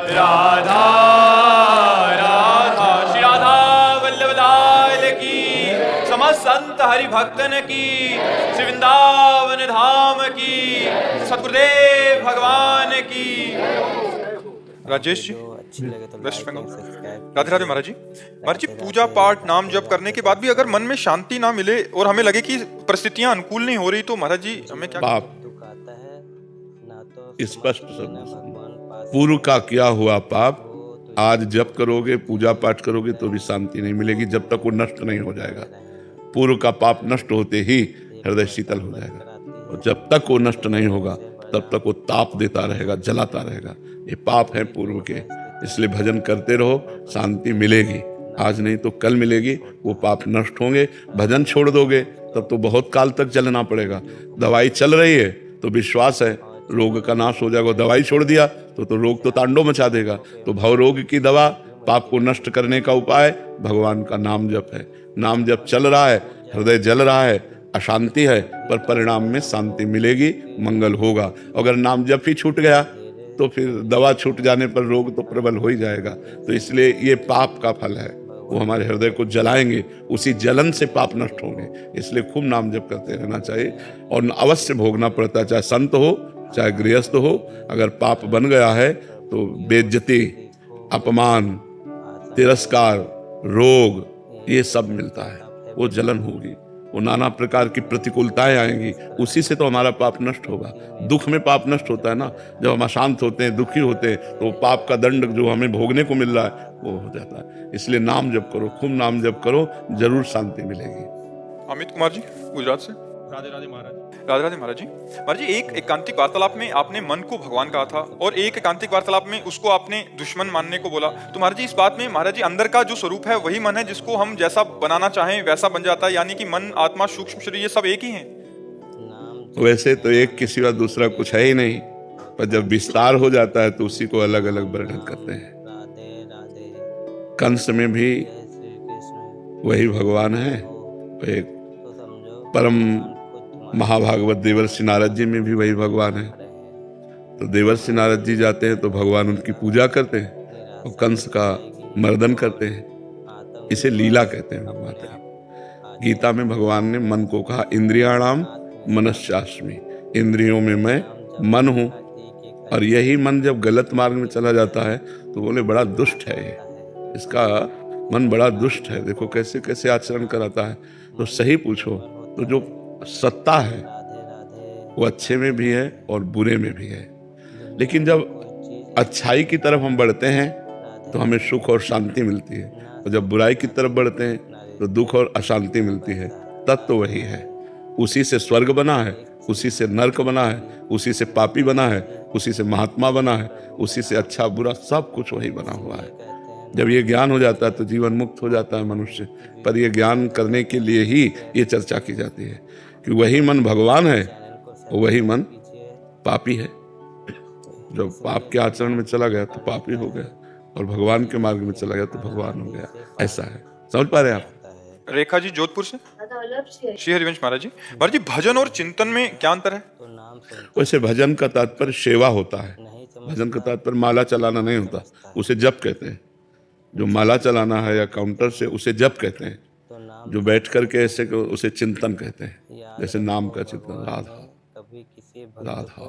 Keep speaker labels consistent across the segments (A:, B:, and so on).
A: राधा राधा। श्री राधा वल्लभ लाल की, समस्त संत हरि भक्तन की, श्री वृंदावन धाम की, सतगुरुदेव भगवान की। राजेश जी, वेस्ट बंगाल। राधे राधे महाराज जी। महाराज जी, पूजा पाठ नाम जप करने के बाद भी अगर मन में शांति ना मिले और हमें लगे कि परिस्थितियां अनुकूल नहीं हो रही, तो महाराज जी हमें क्या?
B: पाप स्पष्ट शब्द, पूर्व का किया हुआ पाप आज जप करोगे, पूजा पाठ करोगे तो भी शांति नहीं मिलेगी जब तक वो नष्ट नहीं हो जाएगा। पूर्व का पाप नष्ट होते ही हृदय शीतल हो जाएगा, और जब तक वो नष्ट नहीं होगा तब तक वो ताप देता रहेगा, जलाता रहेगा। ये पाप है पूर्व के, इसलिए भजन करते रहो, शांति मिलेगी। आज नहीं तो कल मिलेगी, वो पाप नष्ट होंगे। भजन छोड़ दोगे तब तो बहुत काल तक चलना पड़ेगा। दवाई चल रही है तो विश्वास है रोग का नाश हो जाएगा, दवाई छोड़ दिया तो रोग तो तांडव मचा देगा। तो भव रोग की दवा, पाप को नष्ट करने का उपाय भगवान का नाम जप है। नाम जप चल रहा है, हृदय जल रहा है, अशांति है, पर परिणाम में शांति मिलेगी, मंगल होगा। अगर नाम जप ही छूट गया तो फिर दवा छूट जाने पर रोग तो प्रबल हो ही जाएगा। तो इसलिए ये पाप का फल है, वो हमारे हृदय को जलाएंगे, उसी जलन से पाप नष्ट होंगे। इसलिए खूब नाम जप करते रहना चाहिए, और अवश्य भोगना पड़ता है, चाहे संत हो चाहे गृहस्थ हो। अगर पाप बन गया है तो बेइज्जती, अपमान, तिरस्कार, रोग, ये सब मिलता है। वो जलन होगी, वो नाना प्रकार की प्रतिकूलताएं आएंगी, उसी से तो हमारा पाप नष्ट होगा। दुख में पाप नष्ट होता है ना, जब हम अशांत होते हैं, दुखी होते हैं, तो पाप का दंड जो हमें भोगने को मिल रहा है वो हो जाता है। इसलिए नाम जप करो, खूब नाम जप करो, जरूर शांति मिलेगी।
A: अमित कुमार जी, गुजरात से।
C: राधे राधे महाराज।
A: राधे राधे महाराज जी। महाराज जी, एक एकांतिक वार्तालाप में आपने मन को भगवान कहा था, और एक एकांतिक वार्तालाप में उसको आपने दुश्मन मानने को बोला। तो महाराज जी, इस बात में महाराज जी अंदर का जो स्वरूप है वही मन है, जिसको हम जैसा बनाना चाहें वैसा बन जाता है, यानी कि मन, आत्मा, सूक्ष्म शरीर ये सब एक ही हैं।
B: वैसे तो एक के सिवा दूसरा कुछ है ही नहीं, पर जब विस्तार हो जाता है तो उसी को अलग अलग वर्णन करते हैं। कंस में भी वही भगवान है, एक परम महाभागवत देवर्षि नारद जी में भी वही भगवान है। तो देवर्षि नारद जी जाते हैं तो भगवान उनकी पूजा करते हैं और कंस का मर्दन करते हैं। इसे लीला कहते हैं भगवान। गीता में भगवान ने मन को कहा, इंद्रियाणाम मनश्चास्मि, इंद्रियों में मैं मन हूँ। और यही मन जब गलत मार्ग में चला जाता है तो बोले बड़ा दुष्ट है ये, इसका मन बड़ा दुष्ट है, देखो कैसे कैसे आचरण कराता है। तो सही पूछो तो जो सत्ता है वो अच्छे में भी है और बुरे में भी है। लेकिन जब अच्छाई की तरफ हम बढ़ते हैं तो हमें सुख और शांति मिलती है, और जब बुराई की तरफ बढ़ते हैं तो दुख और अशांति मिलती है। तत्व तो वही है, उसी से स्वर्ग बना है, उसी से नरक बना है, उसी से पापी बना है, उसी से महात्मा बना है, उसी से अच्छा बुरा सब कुछ वही बना हुआ है। जब ये ज्ञान हो जाता है तो जीवन मुक्त हो जाता है मनुष्य। पर ये ज्ञान करने के लिए ही ये चर्चा की जाती है कि वही मन भगवान है और वही मन पापी है। जब पाप के आचरण में चला गया तो पापी हो गया, और भगवान के मार्ग में चला गया तो भगवान हो गया। ऐसा है, समझ पा रहे हैं आप?
A: रेखा जी, जोधपुर से। श्री हरिवंश महाराज जी। महाराज जी, भजन और चिंतन में क्या अंतर है?
B: वैसे भजन का तात्पर्य सेवा होता है, भजन का तात्पर्य माला चलाना नहीं होता, उसे जप कहते हैं। जो माला चलाना है या काउंटर से, उसे जप कहते हैं। जो बैठ करके ऐसे उसे चिंतन कहते हैं, जैसे नाम का चिंतन, राधा राधा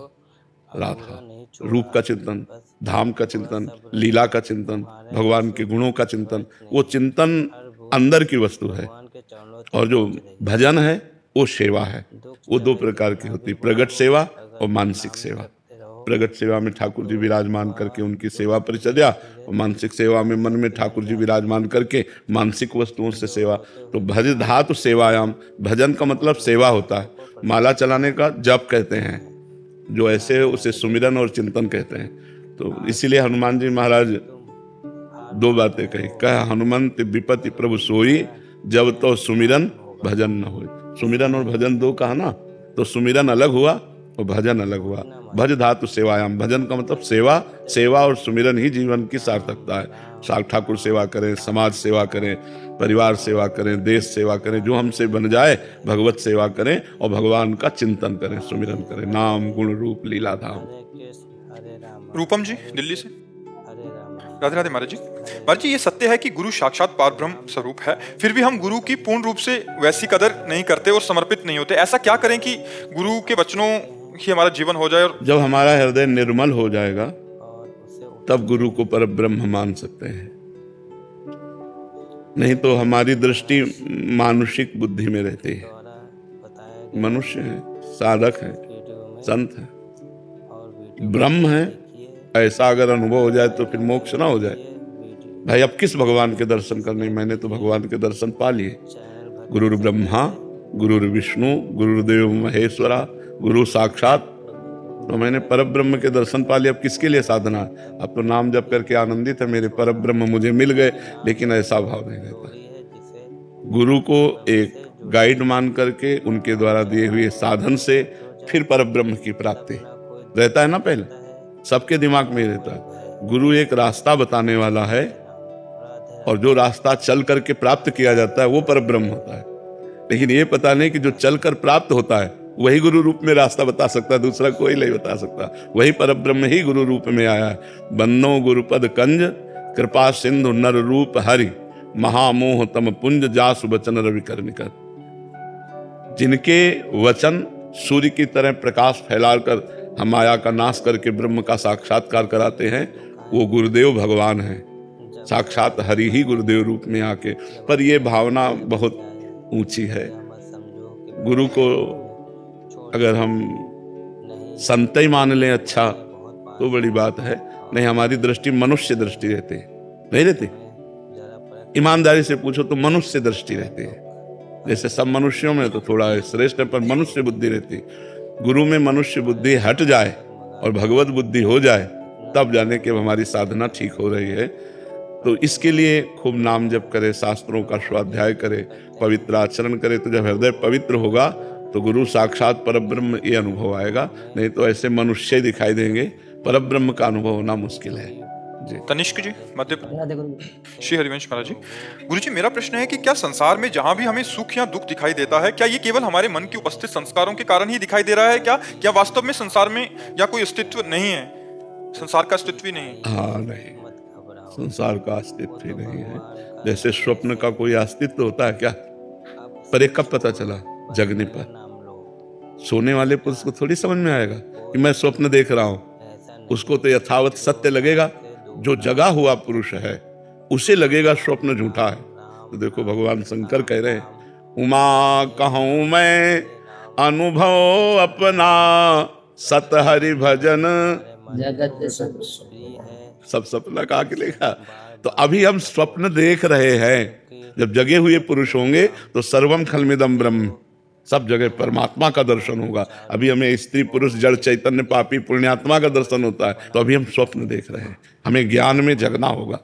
B: राधा, रूप का चिंतन, धाम का चिंतन, लीला का चिंतन, भगवान के गुणों का चिंतन, वो चिंतन अंदर की वस्तु है। और जो भजन है वो सेवा है। वो दो प्रकार की होती है, प्रगट सेवा और मानसिक सेवा। प्रगट सेवा में ठाकुर जी विराजमान करके उनकी सेवा परिचर्या, और मानसिक सेवा में मन में ठाकुर जी विराजमान करके मानसिक वस्तुओं से सेवा। तो भज धातु सेवायाम, भजन का मतलब सेवा होता है। माला चलाने का जप कहते हैं, जो ऐसे है उसे सुमिरन और चिंतन कहते हैं। तो इसीलिए हनुमान जी महाराज दो बातें कही, कह हनुमंत विपत्ति प्रभु सोई, जब तो सुमिरन भजन न हो। सुमिरन और भजन दो कहा ना, तो सुमिरन अलग हुआ और भजन अलग हुआ। भज धातु सेवायाम, भजन का मतलब सेवा, सेवा और सुमिरन ही जीवन की सार्थकता है। ठाकुर सेवा करें, समाज सेवा करें, परिवार सेवा करें, देश सेवा करें, जो हमसे बन जाए भगवत सेवा करें, और भगवान का चिंतन करें, सुमिरन करें, नाम गुण रूप लीला धाम।
A: रूपम जी, दिल्ली से।
C: राधे राधे महाराज जी। महाराज जी, ये सत्य है कि गुरु साक्षात पारब्रह्म स्वरूप है, फिर भी हम गुरु की पूर्ण रूप से वैसी कदर नहीं करते और समर्पित नहीं होते। ऐसा क्या करें कि गुरु के वचनों ही हमारा जीवन हो जाए? और
B: जब हमारा हृदय निर्मल हो जाएगा तब गुरु को परब्रह्म मान सकते हैं। नहीं तो हमारी दृष्टि मानुषिक बुद्धि में रहती है। मनुष्य है, साधक है, संत है, ब्रह्म है, ऐसा अगर अनुभव हो जाए तो फिर मोक्ष ना हो जाए। भाई अब किस भगवान के दर्शन करने? मैंने तो भगवान के दर्शन पा लिए। गुरुर् ब्रह्मा गुरुर्विष्णु गुरुर्देव महेश्वरा गुरु साक्षात। तो मैंने परब्रह्म के दर्शन पा लिए। अब किसके लिए साधना? अब तो नाम जप करके आनंदित है, मेरे परब्रह्म मुझे मिल गए। लेकिन ऐसा भाव नहीं रहता। गुरु को एक गाइड मान करके उनके द्वारा दिए हुए साधन से फिर परब्रह्म की प्राप्ति रहता है ना। पहले सबके दिमाग में रहता है गुरु एक रास्ता बताने वाला है, और जो रास्ता चल करके प्राप्त किया जाता है वो परब्रह्म होता है। लेकिन ये पता नहीं कि जो चलकर प्राप्त होता है वही गुरु रूप में रास्ता बता सकता है, दूसरा कोई नहीं बता सकता। वही परब्रह्म ही गुरु रूप में आया है। बन्नो गुरुपद कंज कृपा सिंधु नर रूप हरि महामोह तम पुंज जासु वचन रवि कर निकर। जिनके वचन सूर्य की तरह प्रकाश फैलाकर हम माया का नाश करके ब्रह्म का साक्षात्कार कराते हैं, वो गुरुदेव भगवान है। साक्षात हरि ही गुरुदेव रूप में आके। पर ये भावना बहुत ऊंची है। गुरु को अगर हम संत ही मान लें अच्छा तो बड़ी बात है। नहीं, हमारी दृष्टि मनुष्य दृष्टि रहती है, नहीं रहती। ईमानदारी से पूछो तो मनुष्य दृष्टि रहती है। जैसे सब मनुष्यों में तो थोड़ा श्रेष्ठ है, पर मनुष्य बुद्धि रहती है। गुरु में मनुष्य बुद्धि हट जाए और भगवत बुद्धि हो जाए, तब जाने कि हमारी साधना ठीक हो रही है। तो इसके लिए खूब नाम जप करे, शास्त्रों का स्वाध्याय करे, पवित्र आचरण करे। तो जब हृदय पवित्र होगा तो गुरु साक्षात परब्रह्म ये अनुभव आएगा। नहीं तो ऐसे मनुष्य दिखाई देंगे, परब्रह्म का अनुभव होना मुश्किल है जी।
C: तनिष्क जी, मध्य श्री हरिवंश महाराज जी। गुरु जी, मेरा प्रश्न है कि क्या संसार में जहाँ भी हमें सुख या दुख दिखाई देता है, क्या ये केवल हमारे मन की उपस्थित संस्कारों के कारण ही दिखाई दे रहा है? क्या वास्तव में संसार में या कोई अस्तित्व नहीं है? संसार का अस्तित्व ही नहीं?
B: हाँ, नहीं, संसार का अस्तित्व ही नहीं है। जैसे स्वप्न का कोई अस्तित्व होता है क्या? पर एक कब पता चला? जगने पर। सोने वाले पुरुष को थोड़ी समझ में आएगा कि मैं स्वप्न देख रहा हूं। उसको तो यथावत सत्य लगेगा। जो जगा हुआ पुरुष है उसे लगेगा स्वप्न झूठा है। तो देखो भगवान शंकर कह रहे हैं, उमा कहूं मैं अनुभव अपना सत हरि भजन जगत सब सपना कहा के लेगा। तो अभी हम स्वप्न देख रहे हैं। जब जगे हुए पुरुष होंगे तो सर्वम खलमिदम ब्रह्म, सब जगह परमात्मा का दर्शन होगा। अभी हमें स्त्री पुरुष जड़ चैतन्य पापी पुण्यात्मा का दर्शन होता है। तो अभी हम स्वप्न देख रहे हैं, हमें ज्ञान में जगना होगा।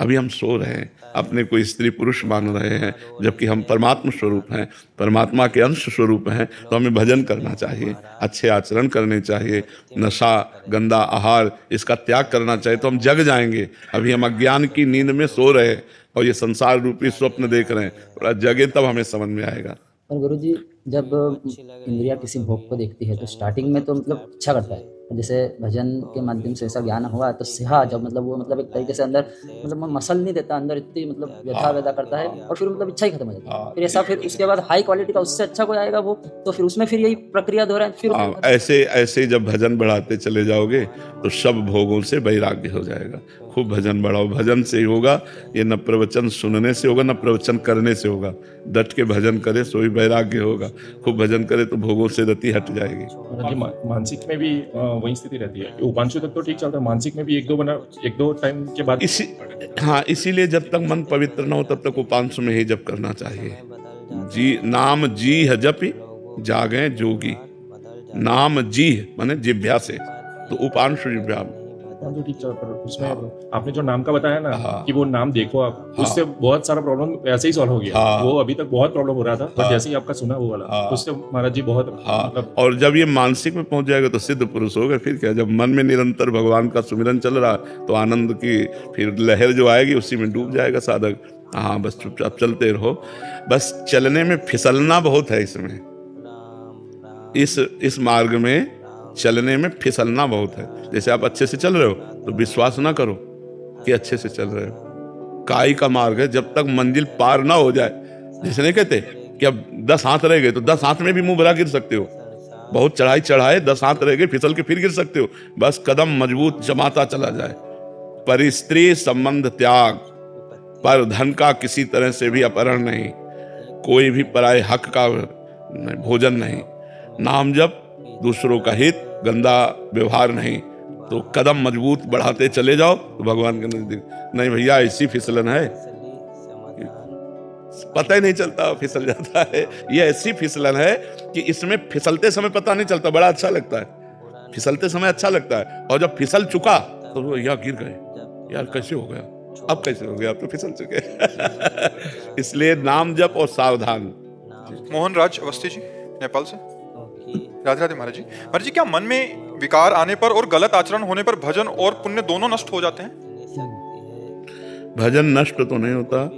B: अभी हम सो रहे हैं, अपने को स्त्री पुरुष मान रहे हैं, जबकि हम परमात्मा स्वरूप हैं, परमात्मा के अंश स्वरूप हैं। तो हमें भजन करना चाहिए, अच्छे आचरण करने चाहिए, नशा गंदा आहार इसका त्याग करना चाहिए। तो हम जग जाएंगे। अभी हम अज्ञान की नींद में सो रहे हैं और ये संसार रूपी स्वप्न देख रहे हैं। थोड़ा जगे तब हमें समझ में आएगा।
D: और गुरु जी, जब इंद्रिया किसी भोग को देखती है तो स्टार्टिंग में तो मतलब अच्छा करता है। जैसे भजन के माध्यम से ऐसा ज्ञान हुआ तो सिहा जब मतलब वो मतलब एक तरीके से अंदर मतलब मसल नहीं देता, अंदर इतनी मतलब व्यथा वैदा करता है और फिर मतलब इच्छा ही खत्म हो जाती है। फिर ऐसा फिर उसके बाद हाई क्वालिटी का उससे अच्छा कोई आएगा वो, तो फिर उसमें फिर यही प्रक्रिया दोहराए। फिर
B: ऐसे जब भजन बढ़ाते चले जाओगे तो सब भोगों से वैराग्य हो जाएगा। खूब भजन बढ़ाओ, भजन से ही होगा। ये न प्रवचन सुनने से होगा न प्रवचन करने से होगा। डट के भजन करे सो ही वैराग्य होगा। खूब भजन करे तो भोगों से रति हट जाएगी।
E: मानसिक में भी वही स्थिति रहती है। उपांशु तक तो ठीक चलता है, मानसिक में भी एक दो टाइम के बाद
B: इसीलिए जब तक मन पवित्र न हो तब तक उपांशु में ही जप करना चाहिए। जी नाम जी है जपि जागे जोगी। नाम जी माने जिभ्या से, तो उपांशु जिभ्या।
E: जो ठीक चल पर उसमें आपने जो नाम का बताया ना कि वो नाम देखो आप, उससे बहुत सारा प्रॉब्लम ऐसे ही सॉल्व हो गया। वो अभी तक बहुत प्रॉब्लम हो रहा था, पर जैसे ही आपका सुना वो वाला, उससे महाराज जी बहुत मतलब।
B: और जब ये मानसिक में पहुंच जाएगा तो सिद्ध पुरुष होगा। फिर क्या, जब मन में निरंतर भगवान का सुमिरन चल रहा तो आनंद की फिर लहर जो आएगी उसी में डूब जाएगा साधक। हाँ, बस चुपचाप चलते रहो। बस चलने में फिसलना बहुत है। इसमें इस मार्ग में चलने में फिसलना बहुत है। जैसे आप अच्छे से चल रहे हो तो विश्वास ना करो कि अच्छे से चल रहे हो। काई का मार्ग है, जब तक मंजिल पार ना हो जाए, जिसने कहते कि अब 10 हाथ रह गए तो 10 हाथ में भी मुंह भरा गिर सकते हो। बहुत चढ़ाई चढ़ाए, 10 हाथ रह गए, फिसल के फिर गिर सकते हो। बस कदम मजबूत जमाता चला जाए। पर स्त्री संबंध त्याग, पर धन का किसी तरह से भी अपहरण नहीं, कोई भी पराये हक का भोजन नहीं, नाम जप, दूसरों का हित, गंदा व्यवहार नहीं, तो कदम मजबूत बढ़ाते चले जाओ तो भगवान के नजदीक। नहीं भैया, ऐसी फिसलन है पता ही नहीं चलता, फिसल जाता है। ये ऐसी फिसलन है कि इसमें फिसलते समय पता नहीं चलता, बड़ा अच्छा लगता है, फिसलते समय अच्छा लगता है, और जब फिसल चुका तो वो यार गिर गए, यार कैसे हो गया, अब कैसे हो गया, अब तो फिसल चुके। इसलिए नाम जप और सावधान।
C: मोहन राज अवस्थी जी नेपाल से। राधे राधे महाराज जी। महाराज जी, क्या मन में विकार आने पर और गलत आचरण होने पर भजन और पुण्य दोनों नष्ट हो जाते हैं?
B: भजन नष्ट तो नहीं होता,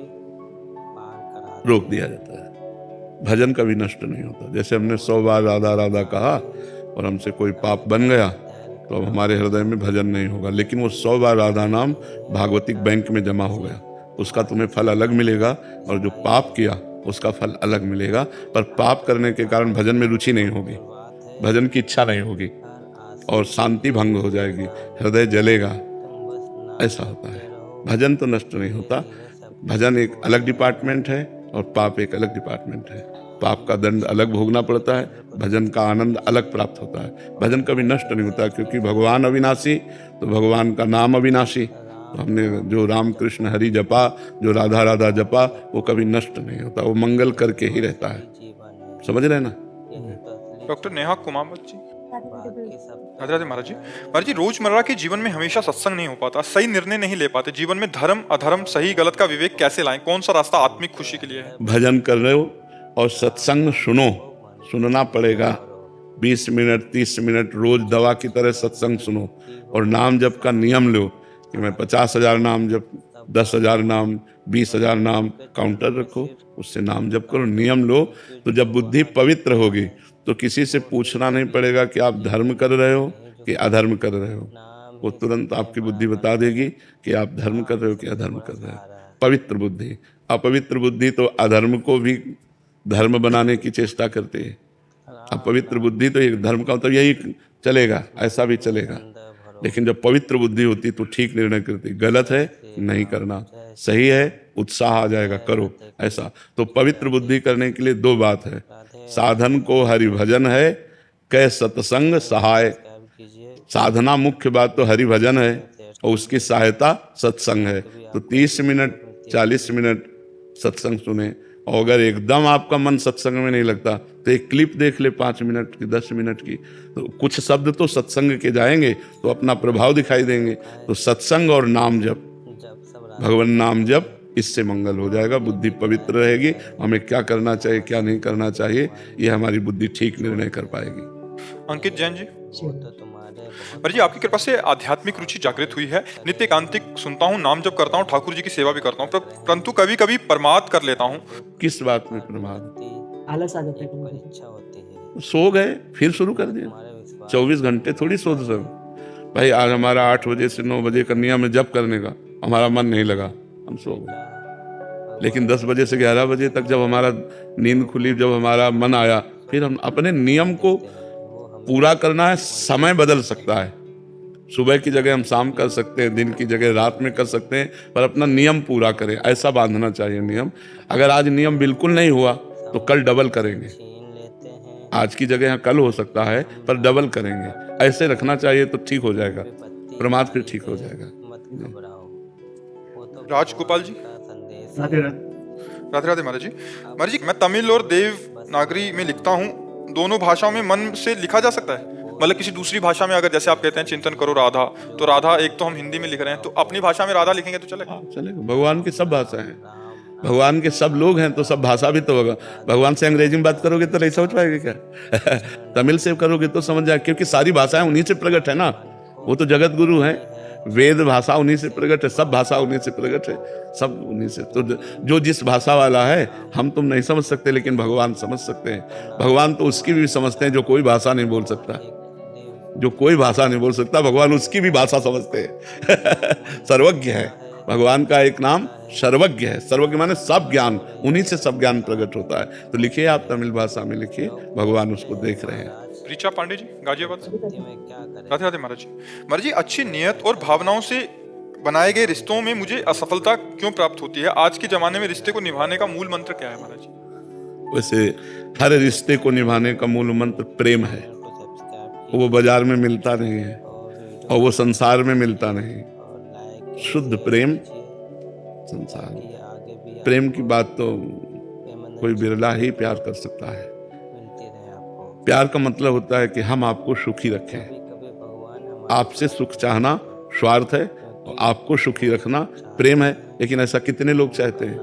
B: रोक दिया जाता है। भजन कभी नष्ट नहीं होता। जैसे हमने 100 बार राधा राधा कहा और हमसे कोई पाप बन गया तो अब हमारे हृदय में भजन नहीं होगा, लेकिन वो 100 बार राधा नाम भागवतिक बैंक में जमा हो गया, उसका तुम्हें फल अलग मिलेगा, और जो पाप किया उसका फल अलग मिलेगा। पर पाप करने के कारण भजन में रुचि नहीं होगी, भजन की इच्छा नहीं होगी, और शांति भंग हो जाएगी, हृदय जलेगा, ऐसा होता है। भजन तो नष्ट नहीं होता। भजन एक अलग डिपार्टमेंट है और पाप एक अलग डिपार्टमेंट है। पाप का दंड अलग भोगना पड़ता है, भजन का आनंद अलग प्राप्त होता है। भजन कभी नष्ट नहीं होता, क्योंकि भगवान अविनाशी तो भगवान का नाम अविनाशी। तो हमने जो राम कृष्ण हरि जपा, जो राधा राधा जपा, वो कभी नष्ट नहीं होता, वो मंगल करके ही रहता है। समझ रहे ना?
C: डॉक्टर नेहा कुमावत जी। राधे राधे महाराज जी। महाराज जी, रोजमर्रा के जीवन में हमेशा सत्संग नहीं हो पाता, सही निर्णय नहीं ले पाते, जीवन में धर्म अधर्म सही गलत का विवेक कैसे लाएं? कौन सा रास्ता आत्मिक खुशी के लिए है?
B: भजन कर रहे हो और सत्संग सुनो, सुनना पड़ेगा। 20 मिनट 30 मिनट रोज दवा की तरह सत्संग सुनो, और नाम जप का नियम लो कि मैं 50,000 नाम जप, 10,000 नाम, 20,000 नाम काउंटर रखो, उससे नाम जप करो, नियम लो। तो जब बुद्धि पवित्र होगी तो किसी से पूछना नहीं पड़ेगा कि आप धर्म कर रहे हो कि अधर्म कर रहे हो, वो तुरंत आपकी बुद्धि बता देगी कि आप धर्म कर रहे हो कि अधर्म कर रहे हो। पवित्र बुद्धि। अपवित्र बुद्धि तो अधर्म को भी धर्म बनाने की चेष्टा करती है। अपवित्र बुद्धि तो एक धर्म का मतलब यही चलेगा, ऐसा भी चलेगा, लेकिन जब पवित्र बुद्धि होती तो ठीक निर्णय करती, गलत है नहीं करना, सही है उत्साह आ जाएगा, करो ऐसा। तो पवित्र बुद्धि करने के लिए 2 बात है, साधन को हरि भजन है, कै सत्संग सहाय। साधना मुख्य बात तो हरि भजन है और उसकी सहायता सत्संग है। तो 30 मिनट 40 मिनट सत्संग सुने, और अगर एकदम आपका मन सत्संग में नहीं लगता तो एक क्लिप देख ले 5 मिनट की 10 मिनट की, तो कुछ शब्द तो सत्संग के जाएंगे तो अपना प्रभाव दिखाई देंगे। तो सत्संग और नाम जप, भगवान नाम जप, इससे मंगल हो जाएगा, बुद्धि पवित्र रहेगी। हमें क्या करना चाहिए क्या नहीं करना चाहिए, ये हमारी बुद्धि ठीक निर्णय कर पाएगी।
C: अंकित जैन जी। महाराज जी, आपकी कृपा से आध्यात्मिक रुचि जागृत हुई है, नित्य एकांतिक सुनता हूँ, नाम जप करता हूँ, ठाकुर जी की सेवा भी करता हूँ, परंतु कभी कभी प्रमाद कर लेता हूँ।
B: किस बात में प्रमाद?
D: आलस आ जाता है,
B: सो गए फिर शुरू कर दिया। 24 घंटे थोड़ी सो सब। भाई आज हमारा 8 बजे से 9 बजे का नियम है जप करने का, हमारा मन नहीं लगा, हम सो गए। लेकिन 10 बजे से 11 बजे तक जब हमारा नींद खुली, जब हमारा मन आया, फिर हम अपने नियम को पूरा करना है। समय बदल सकता है, सुबह की जगह हम शाम कर सकते हैं, दिन की जगह रात में कर सकते हैं, पर अपना नियम पूरा करें, ऐसा बांधना चाहिए नियम। अगर आज नियम बिल्कुल नहीं हुआ तो कल डबल करेंगे, आज की जगह कल हो सकता है पर डबल करेंगे, ऐसे रखना चाहिए तो ठीक हो जाएगा, प्रमाद फिर ठीक हो जाएगा।
C: राजगोपाल जी।
E: राधे
C: राधे महाराज जी। महाराज जी, मैं तमिल और देवनागरी में लिखता हूँ, दोनों भाषाओं में मन से लिखा जा सकता है? मतलब किसी दूसरी भाषा में, अगर जैसे आप कहते हैं चिंतन करो राधा, तो राधा एक तो हम हिंदी में लिख रहे हैं, तो अपनी भाषा में राधा लिखेंगे तो चलेगा?
B: चलेगा। भगवान की सब भाषाएं हैं, भगवान के सब लोग हैं, तो सब भाषा भी तो होगा। भगवान से अंग्रेजी में बात करोगे तो नहीं समझ पाएंगे क्या? तमिल से करोगे तो समझ जाए, क्योंकि सारी भाषाएं उन्हीं से प्रकट है ना, वो तो जगत गुरु हैं। वेद भाषा उन्हीं से प्रकट है, सब भाषा उन्हीं से प्रकट है, सब उन्हीं से। तो जो जिस भाषा वाला है, हम तुम नहीं समझ सकते, लेकिन भगवान समझ सकते हैं। भगवान तो उसकी भी समझते हैं जो कोई भाषा नहीं बोल सकता। जो कोई भाषा नहीं बोल सकता, भगवान उसकी भी भाषा समझते हैं। सर्वज्ञ है भगवान का एक नाम, सर्वज्ञ है। सर्वज्ञ माने सब ज्ञान, उन्हीं से सब ज्ञान प्रकट होता है। तो लिखिए, आप तमिल भाषा में लिखिए, भगवान उसको देख रहे हैं।
C: ऋचा पांडे जी, गाजियाबाद से। राधे राधे महाराज जी। महाराज जी, अच्छी नियत और भावनाओं से बनाए गए रिश्तों में मुझे असफलता क्यों प्राप्त होती है? आज के जमाने में रिश्ते को निभाने का मूल मंत्र क्या है महाराज जी?
B: वैसे हर रिश्ते को निभाने का मूल मंत्र प्रेम है। वो बाजार में मिलता नहीं है और वो संसार में मिलता नहीं। शुद्ध प्रेम संसार। प्रेम की बात तो कोई बिरला ही प्यार कर सकता है। प्यार का मतलब होता है कि हम आपको सुखी रखें। आपसे सुख चाहना स्वार्थ है और आपको सुखी रखना प्रेम है। लेकिन ऐसा कितने लोग चाहते हैं?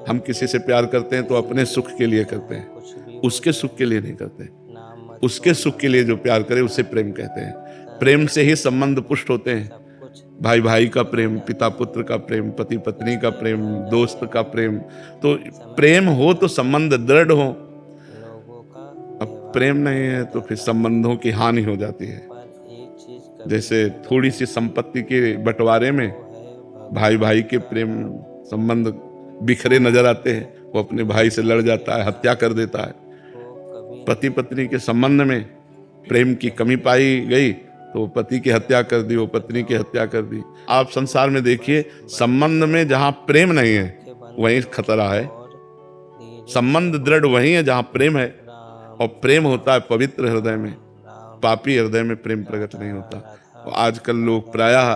B: हम किसी से प्यार करते हैं तो अपने सुख के लिए करते हैं, उसके सुख के लिए नहीं करते। उसके सुख के लिए जो प्यार करे उसे प्रेम कहते हैं। प्रेम से ही संबंध पुष्ट होते हैं। भाई भाई का प्रेम, पिता पुत्र का प्रेम, पति पत्नी का प्रेम, दोस्त का प्रेम। तो प्रेम हो तो संबंध दृढ़ हो। अब प्रेम नहीं है तो फिर संबंधों की हानि हो जाती है। जैसे थोड़ी सी संपत्ति के बंटवारे में भाई भाई के प्रेम संबंध बिखरे नजर आते हैं। वो अपने भाई से लड़ जाता है, हत्या कर देता है। पति पत्नी के संबंध में प्रेम की कमी पाई गई तो पति की हत्या कर दी, वो पत्नी की हत्या कर दी। आप संसार में देखिए, संबंध में जहां प्रेम नहीं है वहीं खतरा है। संबंध दृढ़ वहीं है जहां प्रेम है, और प्रेम होता है पवित्र हृदय में। पापी हृदय में प्रेम प्रकट नहीं होता। और आजकल लोग प्रायः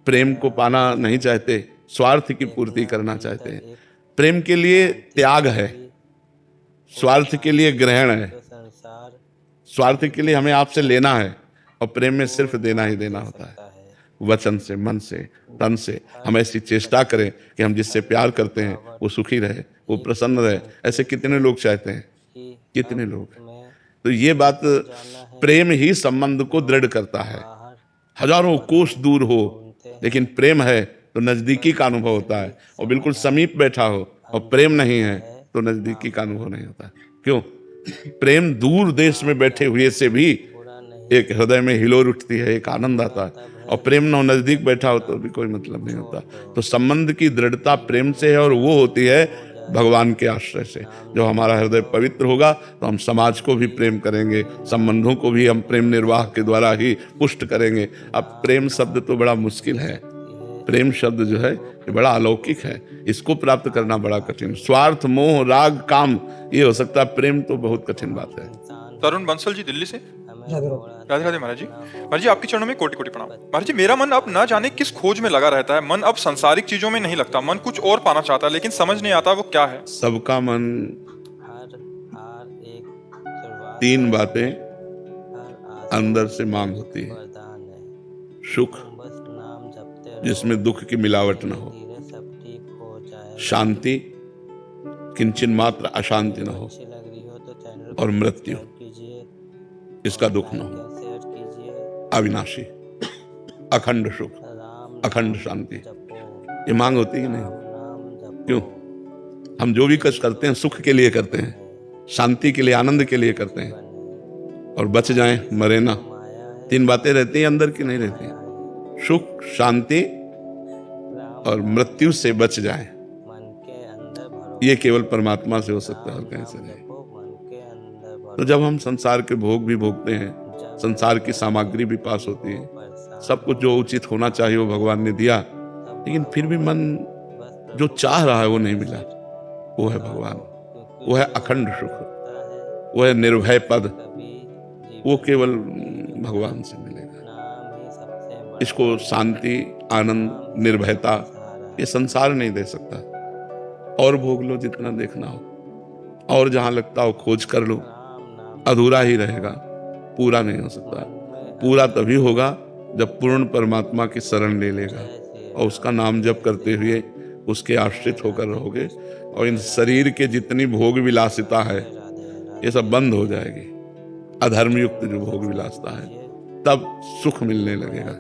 B: प्रेम को पाना नहीं चाहते, स्वार्थ की पूर्ति करना चाहते हैं। प्रेम के लिए त्याग है, स्वार्थ के लिए ग्रहण है। स्वार्थ के लिए हमें आपसे लेना है, और प्रेम में सिर्फ देना ही देना होता है। वचन से, मन से, तन से हम ऐसी चेष्टा करें कि हम जिससे प्यार करते हैं वो सुखी रहे, वो प्रसन्न रहे। ऐसे कितने लोग चाहते हैं, कितने लोग। तो ये बात, प्रेम ही संबंध को दृढ़ करता है। हजारों कोस दूर हो लेकिन प्रेम है तो नजदीकी का अनुभव होता है। और बिल्कुल समीप बैठा हो और प्रेम नहीं है तो नजदीकी का अनुभव नहीं होता। क्यों? प्रेम दूर देश में बैठे हुए से भी एक हृदय में हिलोर उठती है, एक आनंद आता है। और प्रेम न नजदीक बैठा हो तो भी कोई मतलब नहीं होता। तो संबंध की दृढ़ता प्रेम से है, और वो होती है भगवान के आश्रय से। जब हमारा हृदय पवित्र होगा तो हम समाज को भी प्रेम करेंगे, संबंधों को भी हम प्रेम निर्वाह के द्वारा ही पुष्ट करेंगे। अब प्रेम शब्द तो बड़ा मुश्किल है। प्रेम शब्द जो है ये बड़ा अलौकिक है, इसको प्राप्त करना बड़ा कठिन। स्वार्थ, मोह, राग, काम ये हो सकता है, प्रेम तो बहुत कठिन बात है।
C: तरुण बंसल जी, दिल्ली से। राधे राधे महाराज जी। महाराज जी, आपके चरणों में कोटि कोटि प्रणाम। महाराज जी, मेरा मन अब ना जाने किस खोज में लगा रहता है। मन अब सांसारिक चीजों में नहीं लगता। मन कुछ और पाना चाहता है, लेकिन समझ नहीं आता वो क्या है।
B: सबका मन तीन बातें अंदर से मांग होती है। सुख जिसमें दुख की मिलावट न हो, शांति किंचन मात्र अशांति न हो, और मृत्यु इसका दुख न हो। अविनाशी, अखंड सुख, अखंड शांति, ये मांग होती है नहीं। क्यों? हम जो भी कष्ट करते हैं सुख के लिए करते हैं, शांति के लिए, आनंद के लिए करते हैं। और बच जाएं, मरे ना, तीन बातें रहती हैं अंदर की, नहीं रहती। सुख, शांति और मृत्यु से बच जाएं, ये केवल परमात्मा से हो सकता है, और कहीं से नहीं। तो जब हम संसार के भोग भी भोगते हैं, संसार की सामग्री भी पास होती है, सब कुछ जो उचित होना चाहिए वो भगवान ने दिया, लेकिन फिर भी मन जो चाह रहा है वो नहीं मिला। वो है भगवान, वो है अखंड सुख, वो है निर्भय पद, वो केवल भगवान से मिलेगा। इसको शांति, आनंद, निर्भयता ये संसार नहीं दे सकता। और भोग लो जितना देखना हो, और जहां लगता हो खोज कर लो, अधूरा ही रहेगा, पूरा नहीं हो सकता। पूरा तभी होगा जब पूर्ण परमात्मा की शरण ले लेगा और उसका नाम जप करते हुए उसके आश्रित होकर रहोगे, और इन शरीर के जितनी भोग विलासिता है ये सब बंद हो जाएगी। अधर्मयुक्त जो भोग विलासिता है, तब सुख मिलने लगेगा,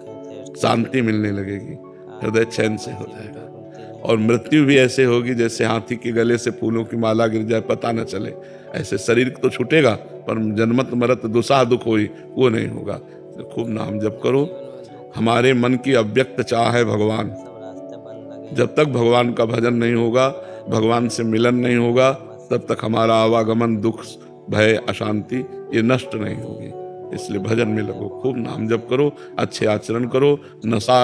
B: शांति मिलने लगेगी, हृदय चैन से हो जाएगा। और मृत्यु भी ऐसे होगी जैसे हाथी के गले से फूलों की माला गिर जाए, पता न चले। ऐसे शरीर तो छूटेगा पर जन्मत मरत दुसाह दुख होई, वो नहीं होगा। खूब नाम जप करो। हमारे मन की अव्यक्त चाह है भगवान। जब तक भगवान का भजन नहीं होगा, भगवान से मिलन नहीं होगा, तब तक हमारा आवागमन, दुख, भय, अशांति ये नष्ट नहीं होगी। इसलिए भजन में लगो, खूब नाम जप करो, अच्छे आचरण करो, नशा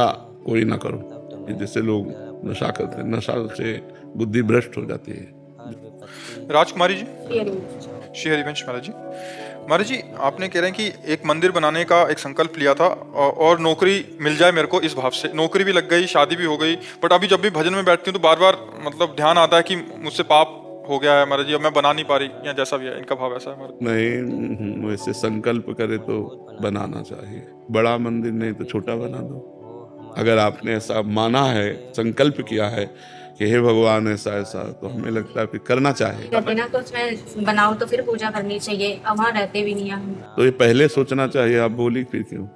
B: कोई ना करो। जैसे लोग नशा करते हैं, नशा से बुद्धि भ्रष्ट हो जाती है।
C: राजकुमारी जी, श्री हरिवंश महाराज जी, महाराज जी आपने कह रहे हैं कि एक मंदिर बनाने का एक संकल्प लिया था और नौकरी मिल जाए मेरे को, इस भाव से नौकरी भी लग गई, शादी भी हो गई, बट अभी जब भी भजन में बैठती हूँ तो बार बार मतलब ध्यान आता है कि मुझसे पाप हो गया है महाराज जी, अब मैं बना नहीं पा रही, या जैसा भी है इनका भाव ऐसा है महाराज।
B: नहीं, वैसे संकल्प करे तो बनाना चाहिए। बड़ा मंदिर नहीं तो छोटा बना दो। अगर आपने ऐसा माना है, संकल्प किया है कि हे भगवान ऐसा ऐसा, तो हमें लगता है फिर करना चाहिए।
F: कहते ना तो उसमें बनाओ तो फिर पूजा करनी चाहिए, अब वहाँ रहते भी नहीं हैं हम।
B: तो ये पहले सोचना चाहिए। आप बोली फिर क्यों?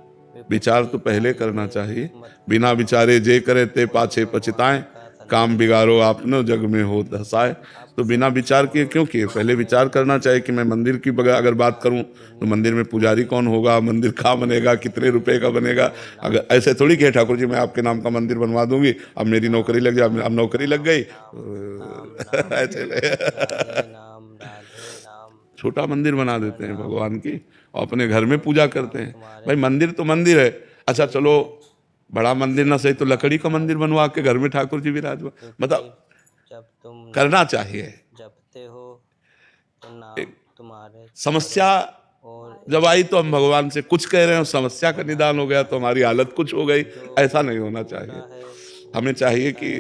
B: विचार तो पहले करना चाहिए। बिना विचारे जे करे ते पाछे पछताएं, काम बिगाड़ो आपने जग में हो दसाए। तो बिना विचार किए क्यों किए? पहले विचार करना चाहिए कि मैं मंदिर की अगर बात करूं तो मंदिर में पुजारी कौन होगा, मंदिर कहाँ बनेगा, कितने रुपए का बनेगा। अगर ऐसे थोड़ी कि ठाकुर जी मैं आपके नाम का मंदिर बनवा दूंगी, अब मेरी नौकरी लग जाए, अब नौकरी लग गई ऐसे छोटा मंदिर बना देते हैं भगवान की और अपने घर में पूजा करते हैं। भाई मंदिर तो मंदिर है। अच्छा चलो बड़ा मंदिर ना सही तो लकड़ी का मंदिर बनवा के घर में ठाकुर जी विराजमान, मतलब करना चाहिए। समस्या जब आई तो हम भगवान से कुछ कह रहे हैं, समस्या का निदान हो गया तो हमारी हालत कुछ हो गई, ऐसा नहीं होना चाहिए। हमें चाहिए कि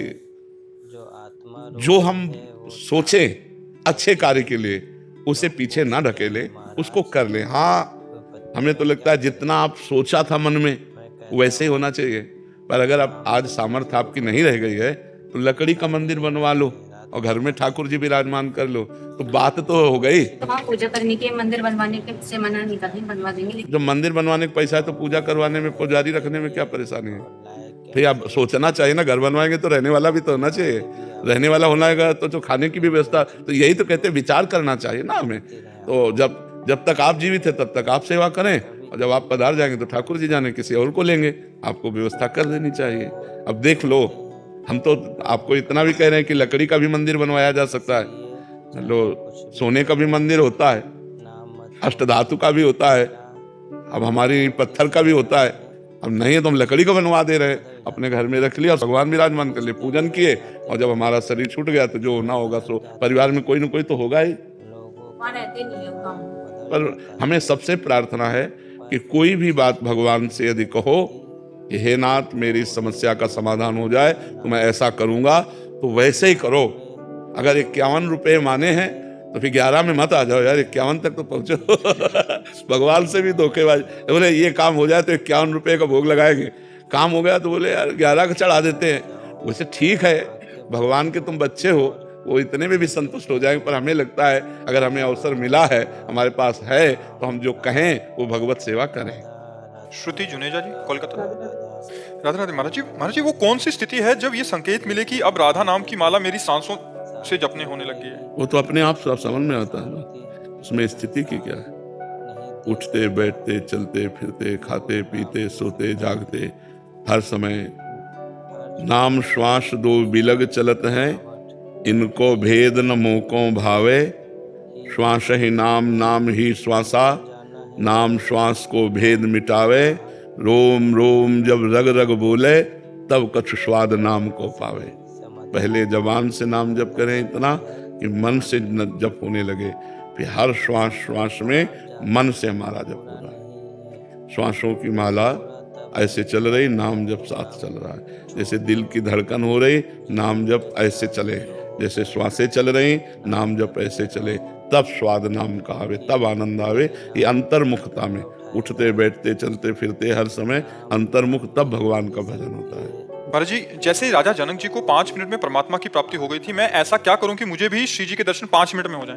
B: जो हम सोचें अच्छे कार्य के लिए उसे पीछे ना ढकेले, उसको कर ले। हाँ हमें तो लगता है जितना आप सोचा था मन में वैसे ही होना चाहिए, पर अगर आप आज सामर्थ्य आपकी नहीं रह गई है तो लकड़ी का मंदिर बनवा लो और घर में ठाकुर जी विराजमान कर लो, तो बात तो हो गई।
F: तो हाँ पूजा करने के, मंदिर बनवाने के से मना नहीं करते, बनवा देंगे।
B: जब मंदिर बनवाने का पैसा है तो पूजा करवाने में, पुजारी रखने में क्या परेशानी है? फिर आप सोचना चाहिए ना, घर बनवाएंगे तो रहने वाला भी तो होना चाहिए। रहने वाला होना है तो जो खाने की भी व्यवस्था, तो यही तो कहते हैं विचार करना चाहिए ना हमें। तो जब तक आप जीवित है तब तक आप सेवा करें, और जब आप पधार जाएंगे तो ठाकुर जी जाने किसी और को लेंगे, आपको व्यवस्था कर देनी चाहिए। अब देख लो, हम तो आपको इतना भी कह रहे हैं कि लकड़ी का भी मंदिर बनवाया जा सकता है। लो सोने का भी मंदिर होता है, अष्टधातु का भी होता है, अब हमारी पत्थर का भी होता है। अब नहीं है तो हम लकड़ी का बनवा दे रहे हैं, अपने घर में रख लिया, भगवान विराजमान कर लिए, पूजन किए, और जब हमारा शरीर छूट गया तो जो होना होगा सो परिवार में कोई ना कोई तो होगा ही। पर हमें सबसे प्रार्थना है कि कोई भी बात भगवान से यदि कहो कि हे नाथ मेरी समस्या का समाधान हो जाए तो मैं ऐसा करूंगा, तो वैसे ही करो। अगर 51 रुपए माने हैं तो फिर 11 में मत आ जाओ यार, 51 तक तो पहुंचो। भगवान से भी धोखेबाज, बोले ये काम हो जाए तो 51 रुपए का भोग लगाएंगे, काम हो गया तो बोले यार 11 का चढ़ा देते हैं। वैसे ठीक है, भगवान के तुम बच्चे हो, वो इतने में भी संतुष्ट हो जाएंगे। पर हमें लगता है अगर हमें अवसर मिला है, हमारे पास है, तो हम जो कहें वो भगवत सेवा करें।
C: श्रुति जुनेजा जी, कोलकाता। राधा राधे महाराज जी वो कौन सी स्थिति है जब ये संकेत मिले कि अब राधा नाम की माला मेरी सांसों से जपने होने लगी है?
B: वो तो अपने आप सब समझ में आता है ना, उसमें स्थिति की क्या है। उठते बैठते चलते फिरते खाते पीते सोते जागते हर समय नाम श्वास दो बिलग चलत है, इनको भेद न मोको भावे, श्वास ही नाम नाम ही श्वासा, नाम श्वास को भेद मिटावे, रोम रोम जब रग रग बोले तब कछु स्वाद नाम को पावे। पहले जबान से नाम जप करें इतना कि मन से जप होने लगे, फिर हर श्वास श्वास में मन से हमारा जप हो रहा है। श्वासों की माला ऐसे चल रही, नाम जप साथ चल रहा है। जैसे दिल की धड़कन हो रही, नाम जप ऐसे चले, जैसे श्वासें चल रही, नाम जप ऐसे चले, तब स्वाद नाम का आवे, तब आनंद आवे। ये अंतर्मुखता में उठते बैठते चलते फिरते हर समय अंतर्मुख, तब भगवान का भजन होता है।
C: महाराज जी जैसे राजा जनक जी को 5 मिनट में परमात्मा की प्राप्ति हो गई थी, मैं ऐसा क्या करूं कि मुझे भी श्री जी के दर्शन 5 मिनट में हो जाए?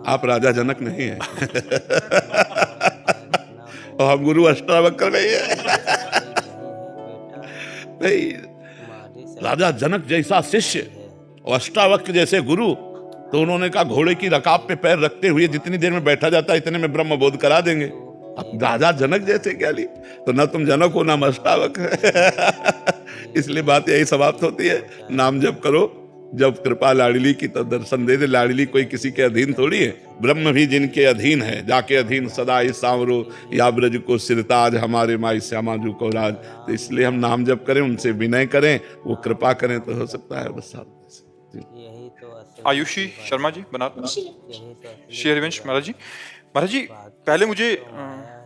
B: आप राजा जनक नहीं है। और हम गुरु अष्टावक्र नहीं है। नहीं, राजा जनक जैसा शिष्य और अष्टावक्र जैसे गुरु, तो उन्होंने कहा घोड़े की रकाब पे पैर रखते हुए जितनी देर में बैठा जाता है इतने में ब्रह्म बोध करा देंगे। अब राजा जनक जैसे क्या ली, तो ना तुम जनक हो ना मष्टावक इसलिए बात यही समाप्त होती है, नाम जप करो, जब कृपा लाडली की तो दर्शन दे दे। लाडली कोई किसी के अधीन थोड़ी है, ब्रह्म भी जिनके अधीन है, जाके अधीन सदा ही सांवरो, या ब्रज को सिरताज, हमारे माई श्यामा जू को राज। तो इसलिए हम नाम जप करें, उनसे विनय करें, वो कृपा करें तो हो सकता है बस आप।
C: आयुषी शर्मा जी बनारस। श्री हरिवंश महाराज जी, महाराज जी पहले मुझे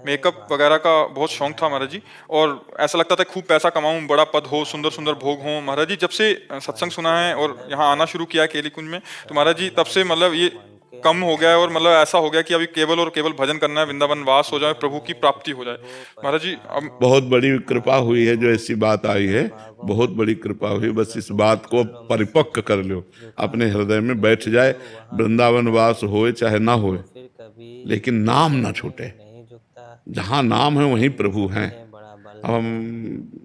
C: मेकअप वगैरह का बहुत शौक था महाराज जी, और ऐसा लगता था खूब पैसा कमाऊं, बड़ा पद हो, सुंदर सुंदर भोग हो। महाराज जी जब से सत्संग सुना है और यहाँ आना शुरू किया केली कुंज में, तो महाराज जी तब से मतलब ये कम हो गया है, और मतलब ऐसा हो गया कि अभी केवल और केवल भजन करना है, वृंदावन वास हो जाए, प्रभु की प्राप्ति हो जाए। महाराज जी अब
B: बहुत बड़ी कृपा हुई है जो ऐसी बात आई है, बहुत बड़ी कृपा हुई। बस इस बात को परिपक्व कर लो, अपने हृदय में बैठ जाए, वृंदावन वास होए चाहे ना होए, लेकिन नाम ना छूटे। जहाँ नाम है वहीं प्रभु हैं। अब हम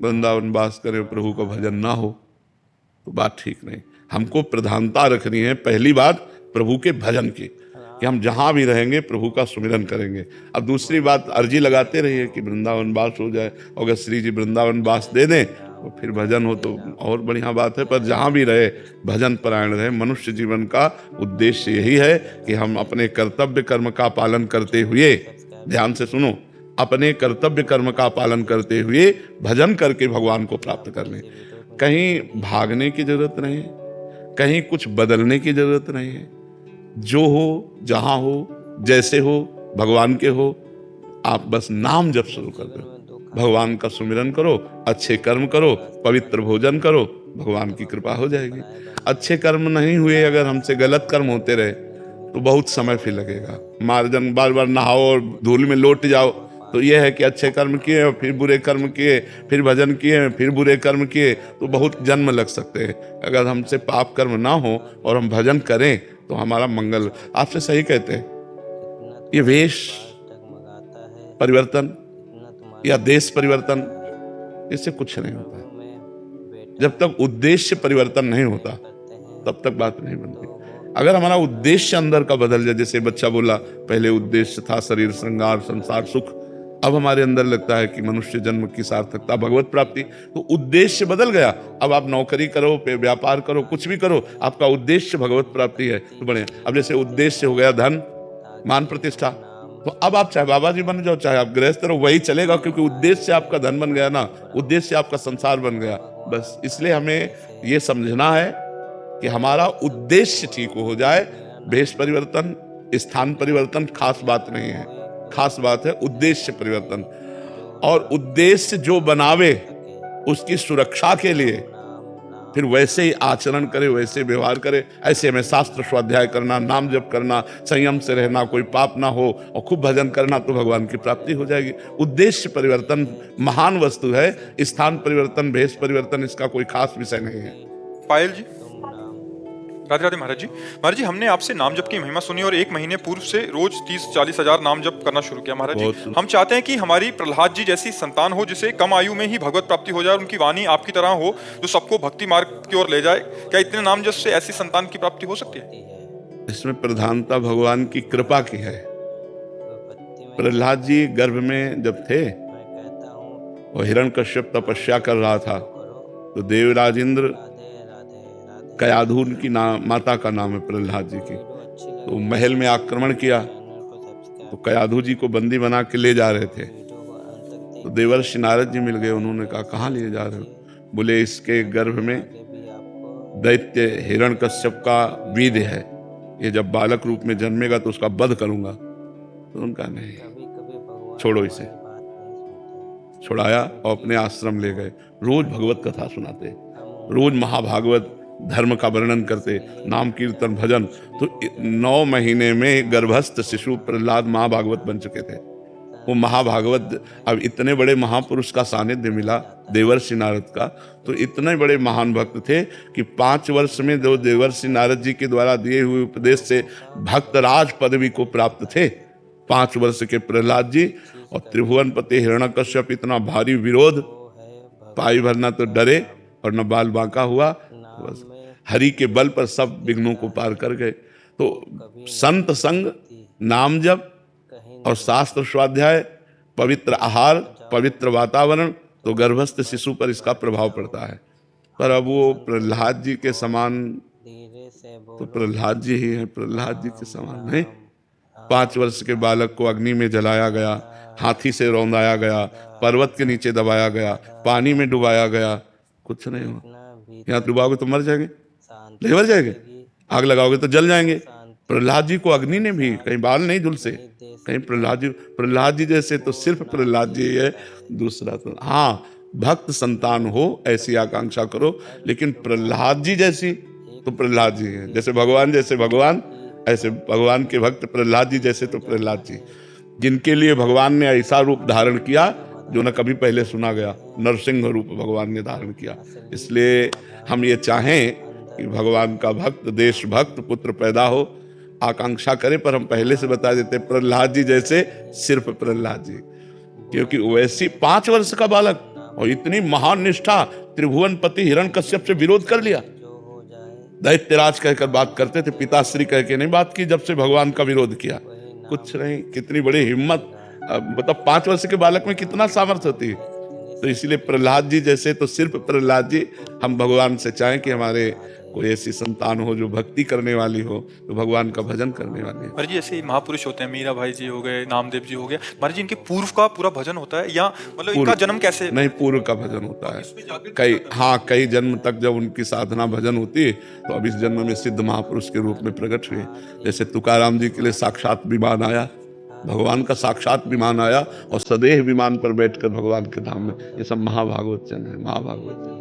B: वृंदावन वास करें, प्रभु का भजन ना हो तो बात ठीक नहीं। हमको प्रधानता रखनी है पहली बात प्रभु के भजन की, कि हम जहाँ भी रहेंगे प्रभु का सुमिरन करेंगे। अब दूसरी बात अर्जी लगाते रहिए कि वृंदावन वास हो जाए, अगर श्री जी वृंदावन वास दे दें तो फिर भजन हो तो और बढ़िया बात है। पर जहाँ भी रहे भजन परायण रहे। मनुष्य जीवन का उद्देश्य यही है कि हम अपने कर्तव्य कर्म का पालन करते हुए, ध्यान से सुनो, अपने कर्तव्य कर्म का पालन करते हुए भजन करके भगवान को प्राप्त कर लें। कहीं भागने की जरूरत नहीं है, कहीं कुछ बदलने की जरूरत नहीं है। जो हो, जहां हो, जैसे हो, भगवान के हो, आप बस नाम जप शुरू कर दो, भगवान का सुमिरन करो, अच्छे कर्म करो, पवित्र भोजन करो, भगवान की कृपा हो जाएगी। अच्छे कर्म नहीं हुए, अगर हमसे गलत कर्म होते रहे तो बहुत समय फिर लगेगा। मार्जन बार बार नहाओ और धूल में लौट जाओ, तो यह है कि अच्छे कर्म किए और फिर बुरे कर्म किए, फिर भजन किए, फिर बुरे कर्म किए, तो बहुत जन्म लग सकते हैं। अगर हमसे पाप कर्म ना हो और हम भजन करें तो हमारा मंगल। आपसे सही कहते हैं, ये वेश परिवर्तन या देश परिवर्तन, इससे कुछ नहीं होता है। जब तक उद्देश्य परिवर्तन नहीं होता तब तक बात नहीं बनती। अगर हमारा उद्देश्य अंदर का बदल जाए, जैसे बच्चा बोला पहले उद्देश्य था शरीर श्रृंगार संसार सुख, अब हमारे अंदर लगता है कि मनुष्य जन्म की सार्थकता भगवत प्राप्ति, तो उद्देश्य बदल गया। अब आप नौकरी करो, व्यापार करो, कुछ भी करो, आपका उद्देश्य भगवत प्राप्ति है तो बढ़िया। अब जैसे उद्देश्य हो गया धन मान प्रतिष्ठा, तो अब आप चाहे बाबा जी बन जाओ, चाहे आप गृहस्थ रहो, वही चलेगा, क्योंकि उद्देश्य आपका धन बन गया ना, उद्देश्य आपका संसार बन गया। बस इसलिए हमें ये समझना है कि हमारा उद्देश्य ठीक हो जाए। भेष परिवर्तन, स्थान परिवर्तन खास बात नहीं है, खास बात है उद्देश्य परिवर्तन। और उद्देश्य जो बनावे उसकी सुरक्षा के लिए फिर वैसे ही आचरण करे, वैसे व्यवहार करे। ऐसे में शास्त्र स्वाध्याय करना, नाम जप करना, संयम से रहना, कोई पाप ना हो, और खूब भजन करना, तो भगवान की प्राप्ति हो जाएगी। उद्देश्य परिवर्तन महान वस्तु है, स्थान परिवर्तन, भेष परिवर्तन इसका कोई खास विषय नहीं है।
C: पायल जी, राधे राधे महाराज जी। महाराज जी हमने आपसे नाम जप की महिमा सुनी और 1 महीने पूर्व से रोज 30-40 हजार नाम जप करना शुरू किया। महाराज जी हम चाहते हैं कि हमारी प्रहलाद जी जैसी संतान हो, जिसे कम आयु में ही भगवत प्राप्ति हो जाए, और उनकी वाणी आपकी तरह हो जो सबको भक्ति मार्ग की ओर ले जाए। क्या इतने नाम जप से ऐसी संतान की प्राप्ति हो सकती है?
B: इसमें प्रधानता भगवान की कृपा की है। प्रहलाद जी गर्भ में जब थे और हिरण्यकश्यप तपस्या कर रहा था, तो देवराज इंद्र, कयाधून की माता का नाम है प्रहलाद जी की, तो महल में आक्रमण किया, तो कयाधु जी को बंदी बना के ले जा रहे थे। तो देवर्षि नारद जी मिल गए, उन्होंने कहा कहाँ लिए जा रहे हो? बोले इसके गर्भ में दैत्य हिरण्यकश्यप का वीर्य है, ये जब बालक रूप में जन्मेगा तो उसका वध करूंगा। तो उनका नहीं, छोड़ो इसे। छुड़ाया और अपने आश्रम ले गए। रोज भगवत कथा सुनाते, रोज महाभागवत धर्म का वर्णन करते, नाम कीर्तन भजन। तो 9 महीने में गर्भस्थ शिशु प्रहलाद महाभागवत बन चुके थे। वो महाभागवत, अब इतने बड़े महापुरुष का सानिध्य मिला देवर्षि नारद का, तो इतने बड़े महान भक्त थे कि 5 वर्ष में जो देवर्षि नारद जी के द्वारा दिए हुए उपदेश से भक्तराज पदवी को प्राप्त थे। 5 वर्ष के प्रहलाद जी, और त्रिभुवनपति हिरण्यकश्यप इतना भारी विरोध, पाई भरना तो डरे और न बाल बांका हुआ, बस हरि के बल पर सब विघ्नों को पार कर गए। तो संत संग, नाम जप और शास्त्र स्वाध्याय पवित्र आहार, पवित्र वातावरण, तो गर्भस्थ शिशु पर इसका प्रभाव पड़ता है। पर अब वो प्रहलाद जी के समान तो प्रहलाद जी ही हैं, प्रहलाद जी के समान नहीं। 5 वर्ष के बालक को अग्नि में जलाया गया, हाथी से रौंदाया गया, पर्वत के नीचे दबाया गया, पानी में डुबाया गया, कुछ नहीं हुआ। यहाँ डुबाओगे तो मर जाएंगे, नहीं मर जाएंगे, आग लगाओगे तो जल जाएंगे। प्रहलाद जी को अग्नि ने भी कहीं बाल नहीं झुलसे, कहीं प्रहलाद जी जैसे तो सिर्फ प्रहलाद जी है, दूसरा तो हाँ भक्त संतान हो ऐसी आकांक्षा करो, लेकिन प्रहलाद जी जैसी तो प्रहलाद जी हैं। जैसे भगवान ऐसे भगवान के भक्त प्रहलाद जी जैसे तो प्रहलाद जी, जिनके लिए भगवान ने ऐसा रूप धारण किया जो न कभी पहले सुना गया, नरसिंह रूप भगवान ने धारण किया। इसलिए हम ये चाहें कि भगवान का भक्त, देशभक्त पुत्र पैदा हो, आकांक्षा करें। पर हम पहले से बता देते प्रहलाद जी जैसे सिर्फ प्रहलाद जी, क्योंकि वैसी 5 वर्ष का बालक और इतनी महान निष्ठा, त्रिभुवनपति हिरण्यकश्यप से विरोध कर लिया। दैत्यराज कहकर बात करते थे, पिताश्री कह के नहीं बात की। जब से भगवान का विरोध किया, कुछ नहीं, कितनी बड़ी हिम्मत, मतलब 5 वर्ष के बालक में कितना सामर्थ्य होती है। तो इसलिए प्रहलाद जी जैसे तो सिर्फ प्रहलाद जी। हम भगवान से चाहें कि हमारे कोई ऐसी संतान हो जो भक्ति करने वाली हो, जो भगवान का भजन करने वाली हो।
C: महाराज जी ऐसे महापुरुष होते हैं, मीरा भाई जी हो गए, नामदेव जी हो गए, महाराज जी इनके पूर्व का पूरा भजन होता है या मतलब इनका जन्म कैसे?
B: नहीं, पूर्व का भजन होता है। कई जन्म तक जब उनकी साधना भजन होती है तो अब इस जन्म में सिद्ध महापुरुष के रूप में प्रकट हुए। जैसे तुकाराम जी के लिए साक्षात विमान आया, भगवान का साक्षात विमान आया और सदैव विमान पर बैठकर भगवान के धाम में। ये सब महाभागवत चन है, महाभागवत चन।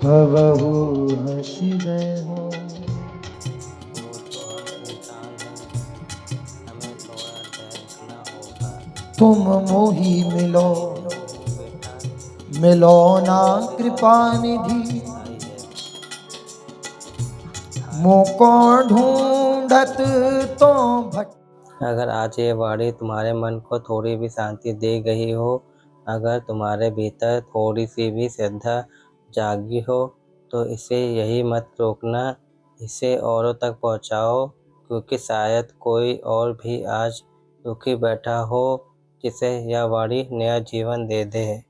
G: भवहु हर्षिदय हो। तुम मोहि मिलो मिलो ना कृपा निधि, मोको ढूंढत तो भट।
H: अगर आज ये वाणी तुम्हारे मन को थोड़ी भी शांति दे गई हो, अगर तुम्हारे भीतर थोड़ी सी भी श्रद्धा जागी हो, तो इसे यही मत रोकना, इसे औरों तक पहुंचाओ, क्योंकि शायद कोई और भी आज दुखी बैठा हो जिसे यह वाणी नया जीवन दे दे।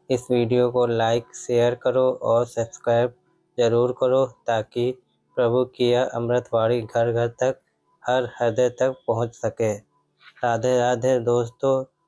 H: इस वीडियो को लाइक, शेयर करो और सब्सक्राइब जरूर करो, ताकि प्रभु की यह अमृत वाणी घर घर तक, हर हृदय तक पहुंच सके। राधे राधे दोस्तों,